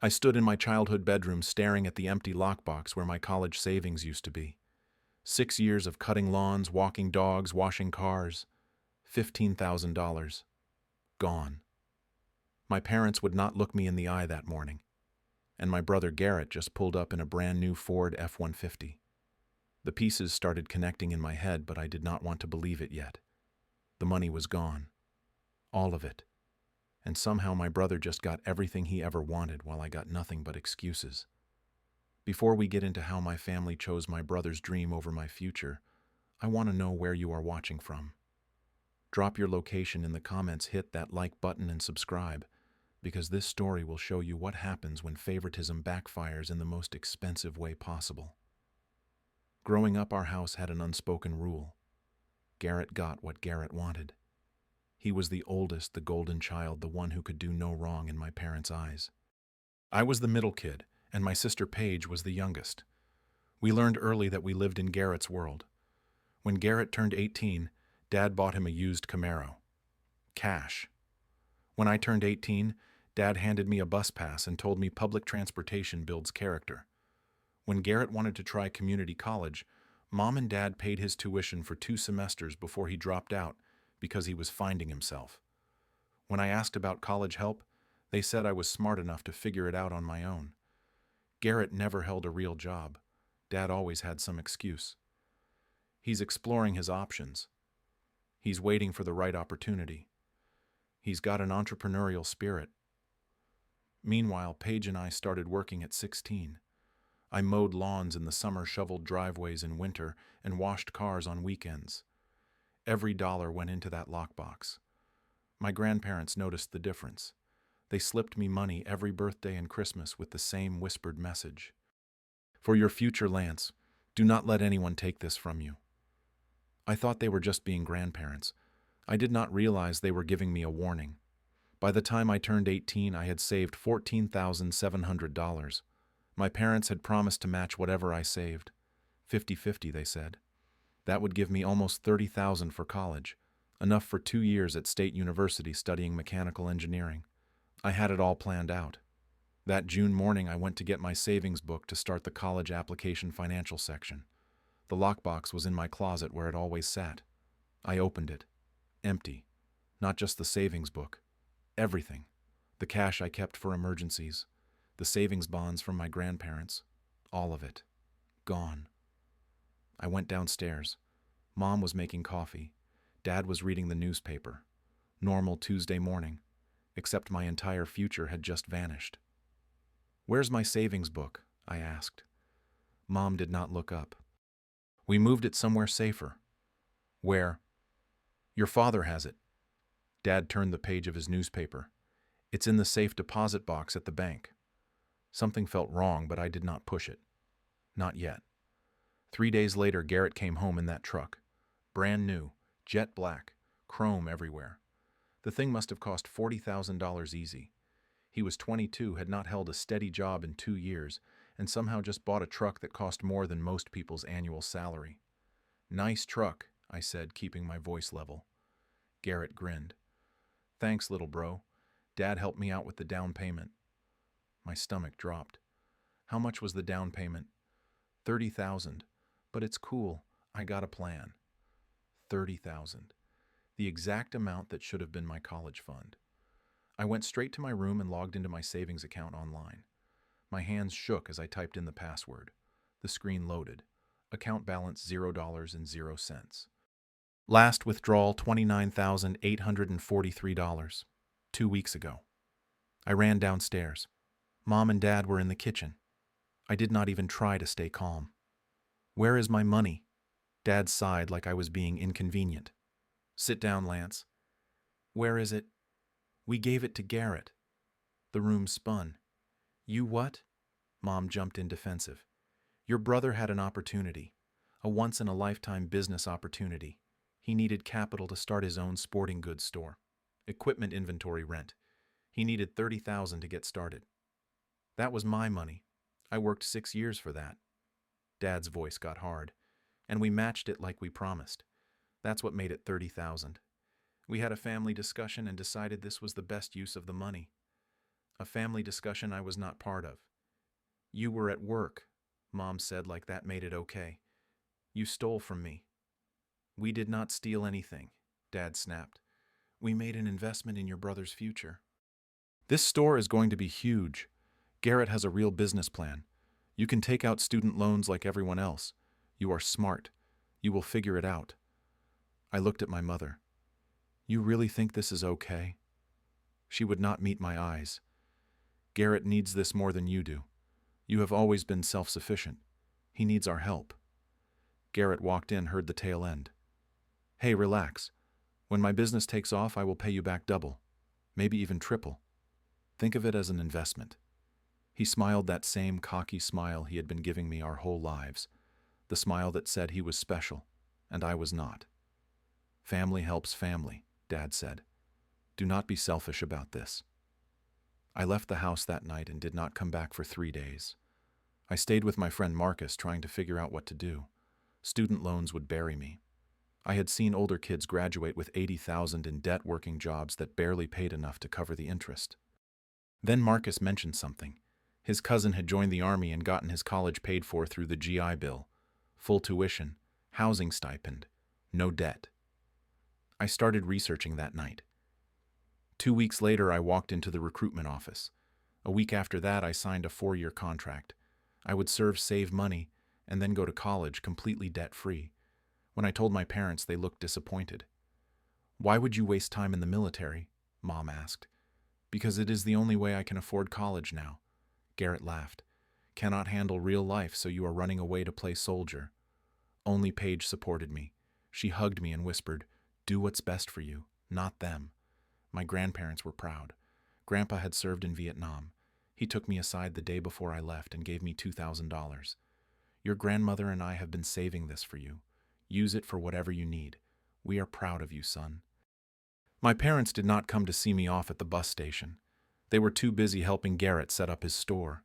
I stood in my childhood bedroom staring at the empty lockbox where my college savings used to be. 6 years of cutting lawns, walking dogs, washing cars. $15,000. Gone. My parents would not look me in the eye that morning, and my brother Garrett just pulled up in a brand new Ford F-150. The pieces started connecting in my head, but I did not want to believe it yet. The money was gone. All of it. And somehow my brother just got everything he ever wanted while I got nothing but excuses. Before we get into how my family chose my brother's dream over my future, I want to know where you are watching from. Drop your location in the comments, hit that like button and subscribe, because this story will show you what happens when favoritism backfires in the most expensive way possible. Growing up, our house had an unspoken rule. Garrett got what Garrett wanted. He was the oldest, the golden child, the one who could do no wrong in my parents' eyes. I was the middle kid, and my sister Paige was the youngest. We learned early that we lived in Garrett's world. When Garrett turned 18, Dad bought him a used Camaro. Cash. When I turned 18, Dad handed me a bus pass and told me public transportation builds character. When Garrett wanted to try community college, Mom and Dad paid his tuition for 2 semesters before he dropped out because he was finding himself. When I asked about college help, they said I was smart enough to figure it out on my own. Garrett never held a real job. Dad always had some excuse. He's exploring his options. He's waiting for the right opportunity. He's got an entrepreneurial spirit. Meanwhile, Paige and I started working at 16. I mowed lawns in the summer, shoveled driveways in winter, and washed cars on weekends. Every dollar went into that lockbox. My grandparents noticed the difference. They slipped me money every birthday and Christmas with the same whispered message. For your future, Lance, do not let anyone take this from you. I thought they were just being grandparents. I did not realize they were giving me a warning. By the time I turned 18, I had saved $14,700. My parents had promised to match whatever I saved. 50-50, they said. That would give me almost $30,000 for college, enough for 2 years at State University studying mechanical engineering. I had it all planned out. That June morning, I went to get my savings book to start the college application financial section. The lockbox was in my closet where it always sat. I opened it. Empty. Not just the savings book. Everything. The cash I kept for emergencies. The savings bonds from my grandparents. All of it. Gone. I went downstairs. Mom was making coffee. Dad was reading the newspaper. Normal Tuesday morning. Except my entire future had just vanished. "Where's my savings book?" I asked. Mom did not look up. "We moved it somewhere safer." "Where?" "Your father has it." Dad turned the page of his newspaper. "It's in the safe deposit box at the bank." Something felt wrong, but I did not push it. Not yet. 3 days later, Garrett came home in that truck. Brand new, jet black, chrome everywhere. The thing must have cost $40,000 easy. He was 22, had not held a steady job in 2 years, and somehow just bought a truck that cost more than most people's annual salary. "Nice truck," I said, keeping my voice level. Garrett grinned. "Thanks, little bro. Dad helped me out with the down payment." My stomach dropped. How much was the down payment? $30,000. But it's cool. I got a plan. $30,000. The exact amount that should have been my college fund. I went straight to my room and logged into my savings account online. My hands shook as I typed in the password. The screen loaded. Account balance $0.00. Last withdrawal $29,843. 2 weeks ago. I ran downstairs. Mom and Dad were in the kitchen. I did not even try to stay calm. "Where is my money?" Dad sighed like I was being inconvenient. "Sit down, Lance." "Where is it?" "We gave it to Garrett." The room spun. "You what?" Mom jumped in defensive. "Your brother had an opportunity. A once-in-a-lifetime business opportunity. He needed capital to start his own sporting goods store. Equipment inventory rent. He needed $30,000 to get started. That was my money. I worked 6 years for that." Dad's voice got hard. "And we matched it like we promised. That's what made it $30,000. We had a family discussion and decided this was the best use of the money." A family discussion I was not part of. You were at work, Mom said like that made it okay. You stole from me. We did not steal anything, Dad snapped. We made an investment in your brother's future. This store is going to be huge. Garrett has a real business plan. You can take out student loans like everyone else. You are smart. You will figure it out. I looked at my mother. You really think this is okay? She would not meet my eyes. Garrett needs this more than you do. You have always been self-sufficient. He needs our help. Garrett walked in, heard the tail end. Hey, relax. When my business takes off, I will pay you back double, maybe even triple. Think of it as an investment. He smiled that same cocky smile he had been giving me our whole lives, the smile that said he was special, and I was not. Family helps family, Dad said. Do not be selfish about this. I left the house that night and did not come back for 3 days. I stayed with my friend Marcus trying to figure out what to do. Student loans would bury me. I had seen older kids graduate with $80,000 in debt working jobs that barely paid enough to cover the interest. Then Marcus mentioned something. His cousin had joined the army and gotten his college paid for through the GI Bill. Full tuition, housing stipend, no debt. I started researching that night. 2 weeks later, I walked into the recruitment office. A week after that, I signed a 4-year contract. I would save money, and then go to college completely debt-free. When I told my parents, they looked disappointed. Why would you waste time in the military? Mom asked. Because it is the only way I can afford college now. Garrett laughed. Cannot handle real life, so you are running away to play soldier. Only Paige supported me. She hugged me and whispered, do what's best for you, not them. My grandparents were proud. Grandpa had served in Vietnam. He took me aside the day before I left and gave me $2,000. Your grandmother and I have been saving this for you. Use it for whatever you need. We are proud of you, son. My parents did not come to see me off at the bus station. They were too busy helping Garrett set up his store.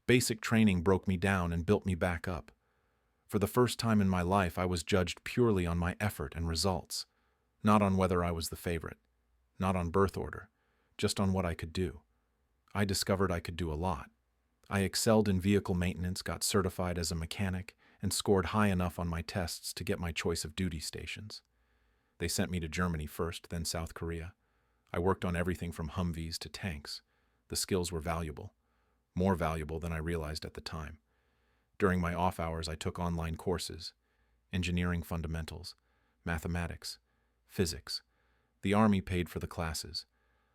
Basic training broke me down and built me back up. For the first time in my life, I was judged purely on my effort and results, not on whether I was the favorite, not on birth order, just on what I could do. I discovered I could do a lot. I excelled in vehicle maintenance, got certified as a mechanic, and scored high enough on my tests to get my choice of duty stations. They sent me to Germany first, then South Korea. I worked on everything from Humvees to tanks. The skills were valuable, more valuable than I realized at the time. During my off hours, I took online courses, engineering fundamentals, mathematics, physics. The Army paid for the classes.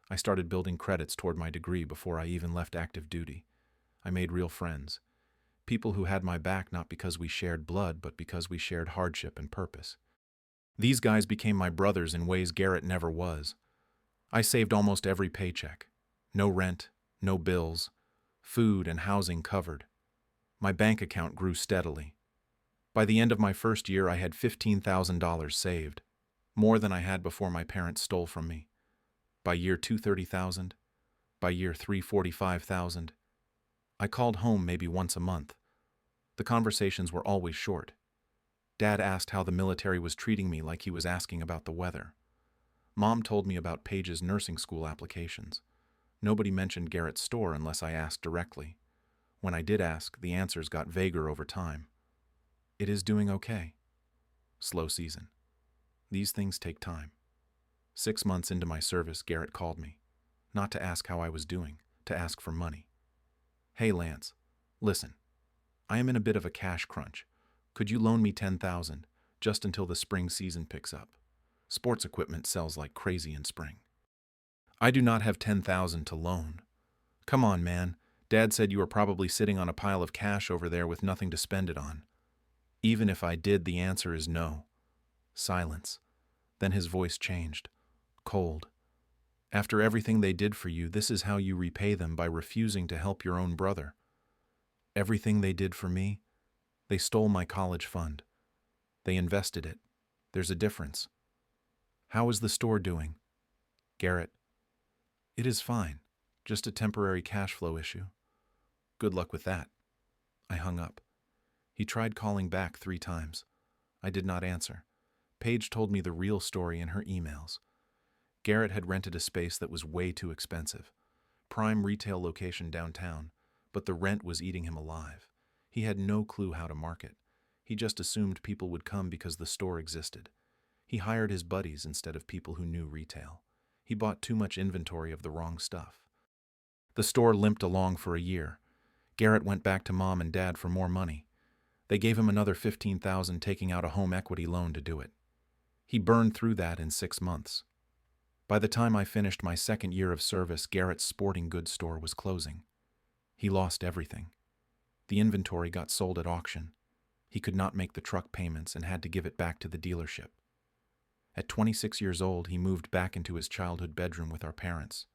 I started building credits toward my degree before I even left active duty. I made real friends. People who had my back not because we shared blood, but because we shared hardship and purpose. These guys became my brothers in ways Garrett never was. I saved almost every paycheck. No rent, no bills, food and housing covered. My bank account grew steadily. By the end of my first year, I had $15,000 saved, more than I had before my parents stole from me. By year 2, $30,000. By year 3, $45,000. I called home maybe once a month. The conversations were always short. Dad asked how the military was treating me like he was asking about the weather. Mom told me about Paige's nursing school applications. Nobody mentioned Garrett's store unless I asked directly. When I did ask, the answers got vaguer over time. It is doing okay. Slow season. These things take time. 6 months into my service, Garrett called me. Not to ask how I was doing, to ask for money. Hey, Lance. Listen. I am in a bit of a cash crunch. Could you loan me $10,000 just until the spring season picks up? Sports equipment sells like crazy in spring. I do not have $10,000 to loan. Come on, man. Dad said you were probably sitting on a pile of cash over there with nothing to spend it on. Even if I did, the answer is no. Silence. Then his voice changed. Cold. After everything they did for you, this is how you repay them, by refusing to help your own brother. Everything they did for me, they stole my college fund. They invested it. There's a difference. How is the store doing? Garrett. It is fine. Just a temporary cash flow issue. Good luck with that. I hung up. He tried calling back 3 times. I did not answer. Paige told me the real story in her emails. Garrett had rented a space that was way too expensive. prime retail location downtown, but the rent was eating him alive. He had no clue how to market. He just assumed people would come because the store existed. He hired his buddies instead of people who knew retail. He bought too much inventory of the wrong stuff. The store limped along for a year. Garrett went back to Mom and Dad for more money. They gave him another $15,000, taking out a home equity loan to do it. He burned through that in 6 months. By the time I finished my second year of service, Garrett's sporting goods store was closing. He lost everything. The inventory got sold at auction. He could not make the truck payments and had to give it back to the dealership. At 26 years old, he moved back into his childhood bedroom with our parents.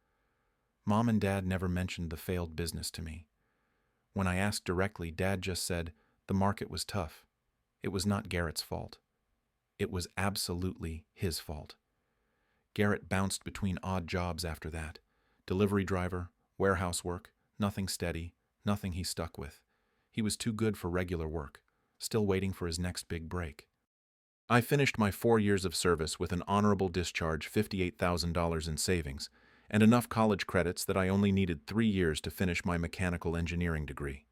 Mom and Dad never mentioned the failed business to me. When I asked directly, Dad just said the market was tough. It was not Garrett's fault. It was absolutely his fault. Garrett bounced between odd jobs after that. Delivery driver, warehouse work, nothing steady, nothing he stuck with. He was too good for regular work, still waiting for his next big break. I finished my 4 years of service with an honorable discharge, $58,000 in savings, and enough college credits that I only needed 3 years to finish my mechanical engineering degree.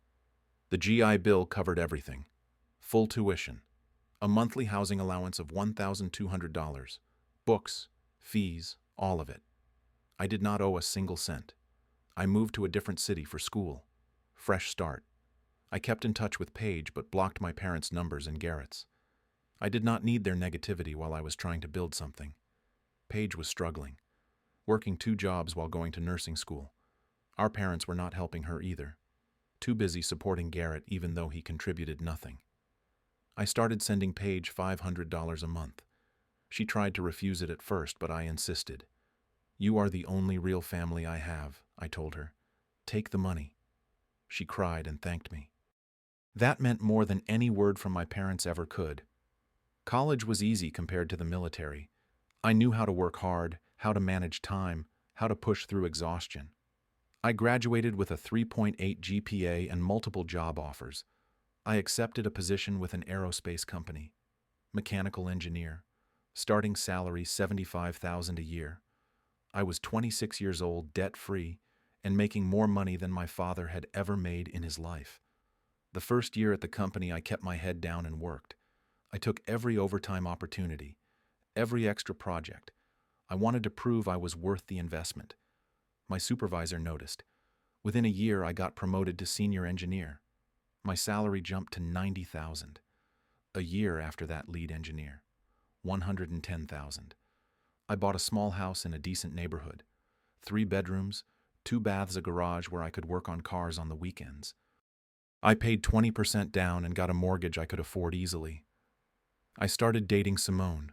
The GI Bill covered everything. Full tuition, a monthly housing allowance of $1,200, books, fees, all of it. I did not owe a single cent. I moved to a different city for school. Fresh start. I kept in touch with Paige but blocked my parents' numbers and Garrett's. I did not need their negativity while I was trying to build something. Paige was struggling, working 2 jobs while going to nursing school. Our parents were not helping her either. Too busy supporting Garrett even though he contributed nothing. I started sending Paige $500 a month. She tried to refuse it at first, but I insisted. "You are the only real family I have," I told her. "Take the money." She cried and thanked me. That meant more than any word from my parents ever could. College was easy compared to the military. I knew how to work hard, how to manage time, how to push through exhaustion. I graduated with a 3.8 GPA and multiple job offers. I accepted a position with an aerospace company. Mechanical engineer. Starting salary $75,000 a year. I was 26 years old, debt-free, and making more money than my father had ever made in his life. The first year at the company, I kept my head down and worked. I took every overtime opportunity, every extra project. I wanted to prove I was worth the investment. My supervisor noticed. Within a year, I got promoted to senior engineer. My salary jumped to $90,000. A year after that, lead engineer. $110,000. I bought a small house in a decent neighborhood. 3 bedrooms, 2 baths, a garage where I could work on cars on the weekends. I paid 20% down and got a mortgage I could afford easily. I started dating Simone.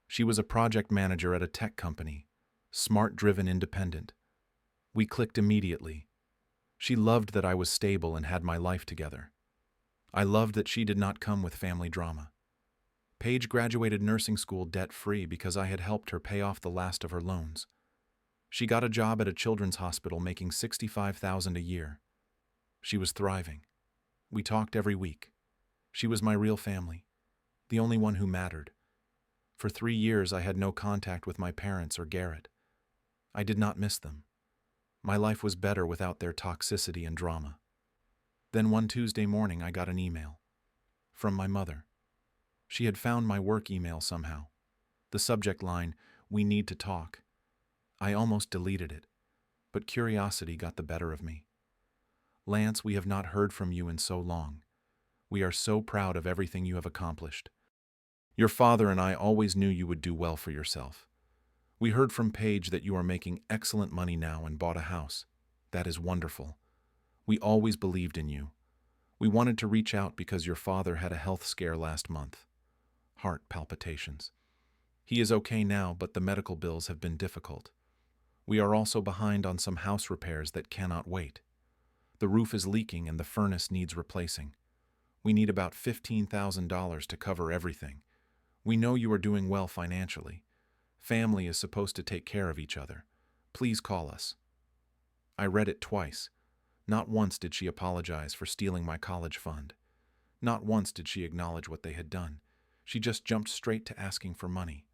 She was a project manager at a tech company, smart-driven, independent. We clicked immediately. She loved that I was stable and had my life together. I loved that she did not come with family drama. Paige graduated nursing school debt-free because I had helped her pay off the last of her loans. She got a job at a children's hospital making $65,000 a year. She was thriving. We talked every week. She was my real family, the only one who mattered. For 3 years, I had no contact with my parents or Garrett. I did not miss them. My life was better without their toxicity and drama. Then one Tuesday morning, I got an email from my mother. She had found my work email somehow. The subject line, "We need to talk." I almost deleted it, but curiosity got the better of me. "Lance, we have not heard from you in so long. We are so proud of everything you have accomplished. Your father and I always knew you would do well for yourself. We heard from Paige that you are making excellent money now and bought a house. That is wonderful. We always believed in you. We wanted to reach out because your father had a health scare last month. Heart palpitations. He is okay now, but the medical bills have been difficult. We are also behind on some house repairs that cannot wait. The roof is leaking and the furnace needs replacing. We need about $15,000 to cover everything. We know you are doing well financially. Family is supposed to take care of each other. Please call us." I read it twice. Not once did she apologize for stealing my college fund. Not once did she acknowledge what they had done. She just jumped straight to asking for money.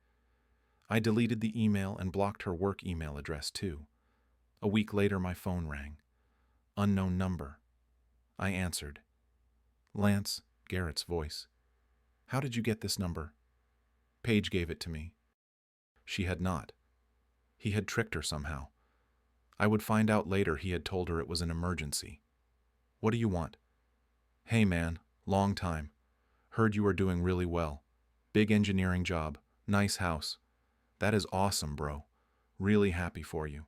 I deleted the email and blocked her work email address too. A week later, my phone rang. Unknown number. I answered. Lance, Garrett's voice. How did you get this number? Paige gave it to me. She had not. He had tricked her somehow. I would find out later he had told her it was an emergency. What do you want? Hey man, long time. Heard you are doing really well. Big engineering job, nice house. That is awesome, bro. Really happy for you.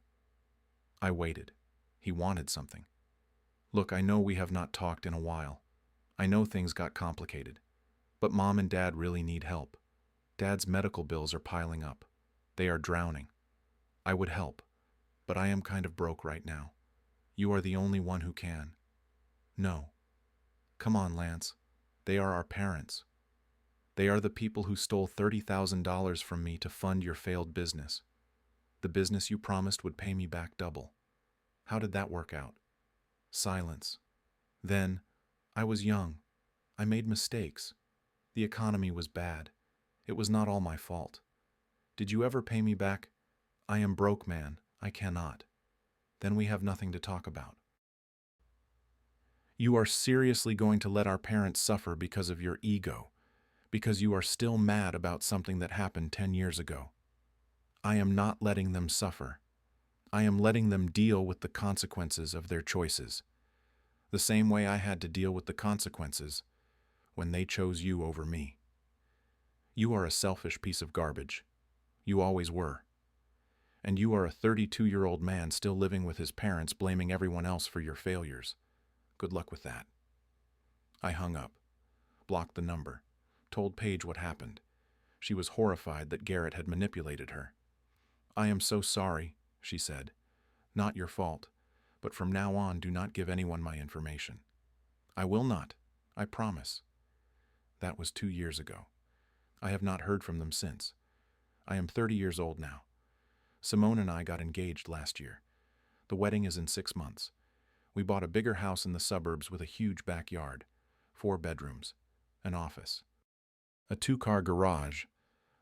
I waited. He wanted something. Look, I know we have not talked in a while. I know things got complicated. But Mom and Dad really need help. Dad's medical bills are piling up. They are drowning. I would help, but I am kind of broke right now. You are the only one who can. No. Come on, Lance. They are our parents. They are the people who stole $30,000 from me to fund your failed business. The business you promised would pay me back double. How did that work out? Silence. Then, I was young. I made mistakes. The economy was bad. It was not all my fault. Did you ever pay me back? I am broke, man. I cannot. Then we have nothing to talk about. You are seriously going to let our parents suffer because of your ego, because you are still mad about something that happened 10 years ago. I am not letting them suffer. I am letting them deal with the consequences of their choices, the same way I had to deal with the consequences when they chose you over me. You are a selfish piece of garbage. You always were. And you are a 32-year-old man still living with his parents, blaming everyone else for your failures. Good luck with that. I hung up, blocked the number, told Paige what happened. She was horrified that Garrett had manipulated her. I am so sorry, she said. Not your fault, but from now on do not give anyone my information. I will not, I promise. That was 2 years ago. I have not heard from them since. I am 30 years old now. Simone and I got engaged last year. The wedding is in 6 months. We bought a bigger house in the suburbs with a huge backyard, 4 bedrooms, an office, a 2-car garage.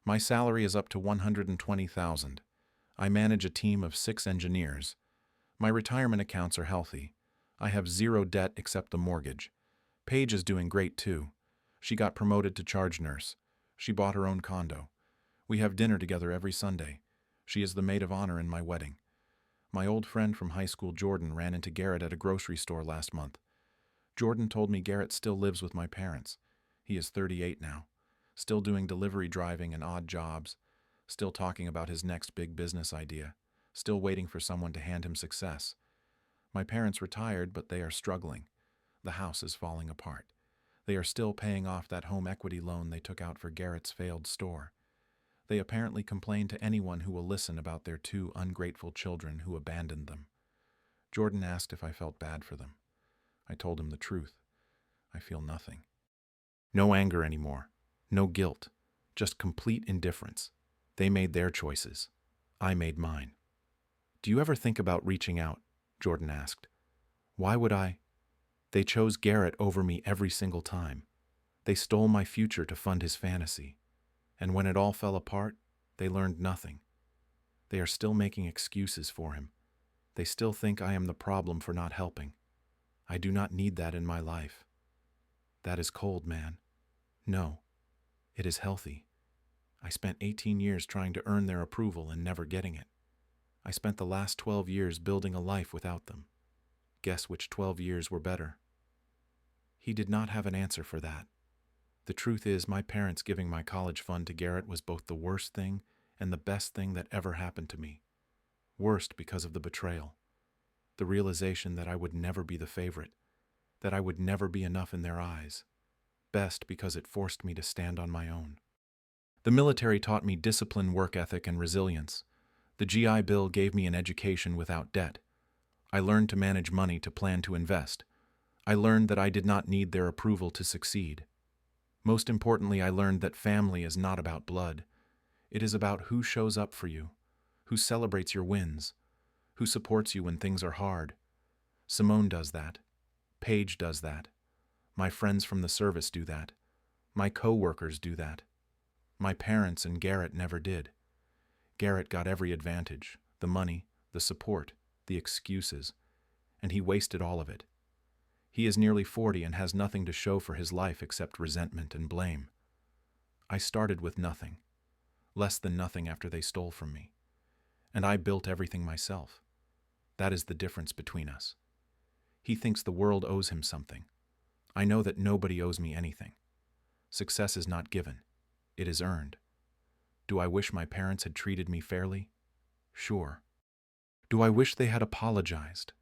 My salary is up to $120,000. I manage a team of 6 engineers. My retirement accounts are healthy. I have 0 debt except the mortgage. Paige is doing great too. She got promoted to charge nurse. She bought her own condo. We have dinner together every Sunday. She is the maid of honor in my wedding. My old friend from high school, Jordan, ran into Garrett at a grocery store last month. Jordan told me Garrett still lives with my parents. He is 38 now, still doing delivery driving and odd jobs, still talking about his next big business idea, still waiting for someone to hand him success. My parents retired, but they are struggling. The house is falling apart. They are still paying off that home equity loan they took out for Garrett's failed store. They apparently complain to anyone who will listen about their 2 ungrateful children who abandoned them. Jordan asked if I felt bad for them. I told him the truth. I feel nothing. No anger anymore. No guilt. Just complete indifference. They made their choices. I made mine. Do you ever think about reaching out? Jordan asked. Why would I? They chose Garrett over me every single time. They stole my future to fund his fantasy. And when it all fell apart, they learned nothing. They are still making excuses for him. They still think I am the problem for not helping. I do not need that in my life. That is cold, man. No, it is healthy. I spent 18 years trying to earn their approval and never getting it. I spent the last 12 years building a life without them. Guess which 12 years were better? He did not have an answer for that. The truth is, my parents giving my college fund to Garrett was both the worst thing and the best thing that ever happened to me. Worst because of the betrayal. The realization that I would never be the favorite, that I would never be enough in their eyes. Best because it forced me to stand on my own. The military taught me discipline, work ethic, and resilience. The GI Bill gave me an education without debt. I learned to manage money, to plan, to invest. I learned that I did not need their approval to succeed. Most importantly, I learned that family is not about blood. It is about who shows up for you, who celebrates your wins, who supports you when things are hard. Simone does that. Paige does that. My friends from the service do that. My co-workers do that. My parents and Garrett never did. Garrett got every advantage, the money, the support, the excuses, and he wasted all of it. He is nearly 40 and has nothing to show for his life except resentment and blame. I started with nothing, less than nothing after they stole from me, and I built everything myself. That is the difference between us. He thinks the world owes him something. I know that nobody owes me anything. Success is not given. It is earned. Do I wish my parents had treated me fairly? Sure. Do I wish they had apologized?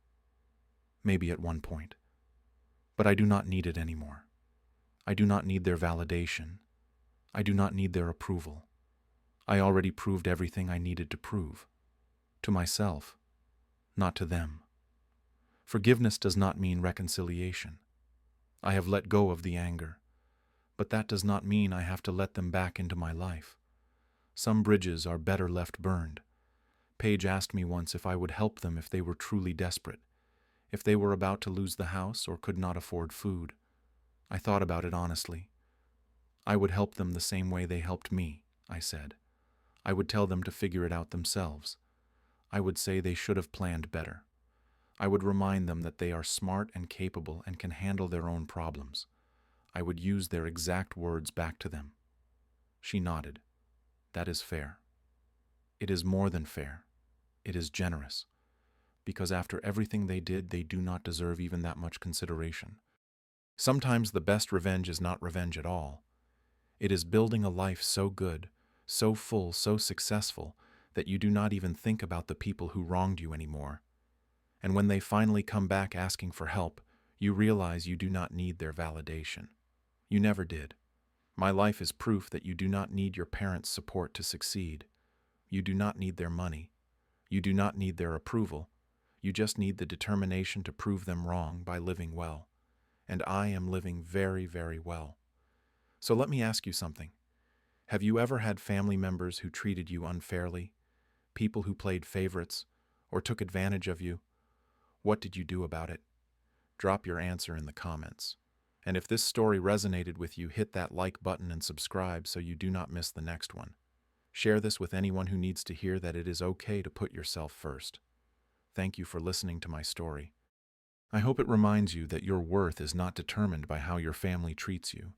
Maybe at one point. But I do not need it anymore. I do not need their validation. I do not need their approval. I already proved everything I needed to prove. To myself, not to them. Forgiveness does not mean reconciliation. I have let go of the anger, but that does not mean I have to let them back into my life. Some bridges are better left burned. Paige asked me once if I would help them if they were truly desperate, if they were about to lose the house or could not afford food. I thought about it honestly. I would help them the same way they helped me, I said. I would tell them to figure it out themselves. I would say they should have planned better. I would remind them that they are smart and capable and can handle their own problems. I would use their exact words back to them. She nodded. That is fair. It is more than fair. It is generous. Because after everything they did, they do not deserve even that much consideration. Sometimes the best revenge is not revenge at all. It is building a life so good, so full, so successful, that you do not even think about the people who wronged you anymore. And when they finally come back asking for help, you realize you do not need their validation. You never did. My life is proof that you do not need your parents' support to succeed. You do not need their money. You do not need their approval. You just need the determination to prove them wrong by living well. And I am living very, very well. So let me ask you something. Have you ever had family members who treated you unfairly? People who played favorites or took advantage of you? What did you do about it? Drop your answer in the comments. And if this story resonated with you, hit that like button and subscribe so you do not miss the next one. Share this with anyone who needs to hear that it is okay to put yourself first. Thank you for listening to my story. I hope it reminds you that your worth is not determined by how your family treats you.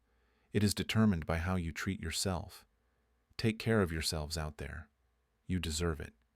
It is determined by how you treat yourself. Take care of yourselves out there. You deserve it.